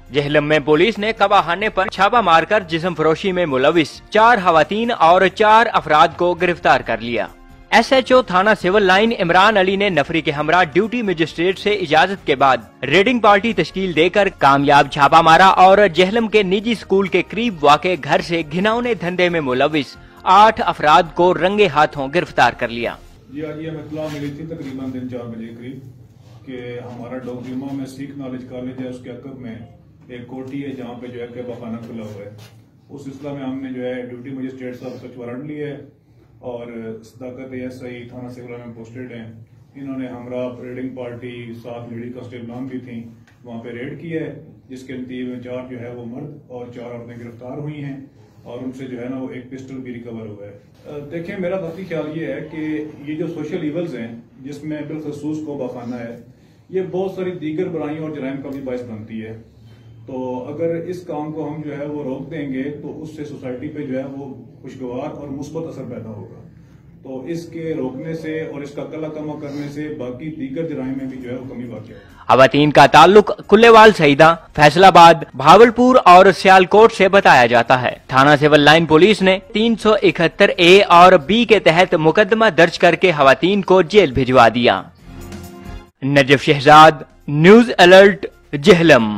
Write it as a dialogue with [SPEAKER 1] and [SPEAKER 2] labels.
[SPEAKER 1] जहलम में पुलिस ने कबाखाने पर छापा मारकर जिस्म फरोशी में मुलविस 4 खवातीन और 4 अफराद को गिरफ्तार कर लिया। SHO थाना सिविल लाइन इमरान अली ने नफरी के हमरा ड्यूटी मजिस्ट्रेट से इजाजत के बाद रेडिंग पार्टी तश्कील देकर कामयाब छापा मारा और जहलम के निजी स्कूल के करीब वाक़े घर से घिनौने धंधे में मुलविस 8 अफराद को रंगे हाथों गिरफ्तार कर लिया।
[SPEAKER 2] जी आज ये इत्तला मिली थी तकरीबन दिन 4 बजे करीब कि हमारा डोगरीमा में सिख नॉलेज कॉलेज है, उसके अकब में एक कोठी है जहाँ पे जो है कबाखाना खुला हुआ है। उस सिलसिला में हमने जो है ड्यूटी मजिस्ट्रेट साहब सर्च वारंट लिए है और सदाकत ASI थाना सिविल में पोस्टेड हैं। इन्होंने हमरा रेडिंग पार्टी 7 लेडी कांस्टेबल नाम भी थी, वहाँ पे रेड किया है, जिसके नतीजे में 4 जो है वो मर्द और 4 औरतें गिरफ्तार हुई हैं और उनसे जो है ना वो एक पिस्टल भी रिकवर हुआ है। देखें, मेरा बाकी ख्याल ये है कि ये जो सोशल इवल्स हैं जिसमें बिलखसूस कबाखाना है, ये बहुत सारी दीगर बुराइयों और जराइम का भी बायस बनती है। तो अगर इस काम को हम जो है वो रोक देंगे तो उससे सोसाइटी पे जो है वो खुशगवार और मुस्बत असर पैदा होगा। तो इसके रोकने से और इसका कला कमा करने से बाकी दीगर जराइम में भी जो है वो कमी वाक़ है।
[SPEAKER 1] खवातीन का ताल्लुक कुल्लेवाल सईदा, फैसलाबाद, भावलपुर और सियालकोट से बताया जाता है। थाना सिविल लाइन पुलिस ने 371A और B के तहत मुकदमा दर्ज करके खवातीन को जेल भिजवा दिया। Najaf Shahzad, news alert, Jhelum.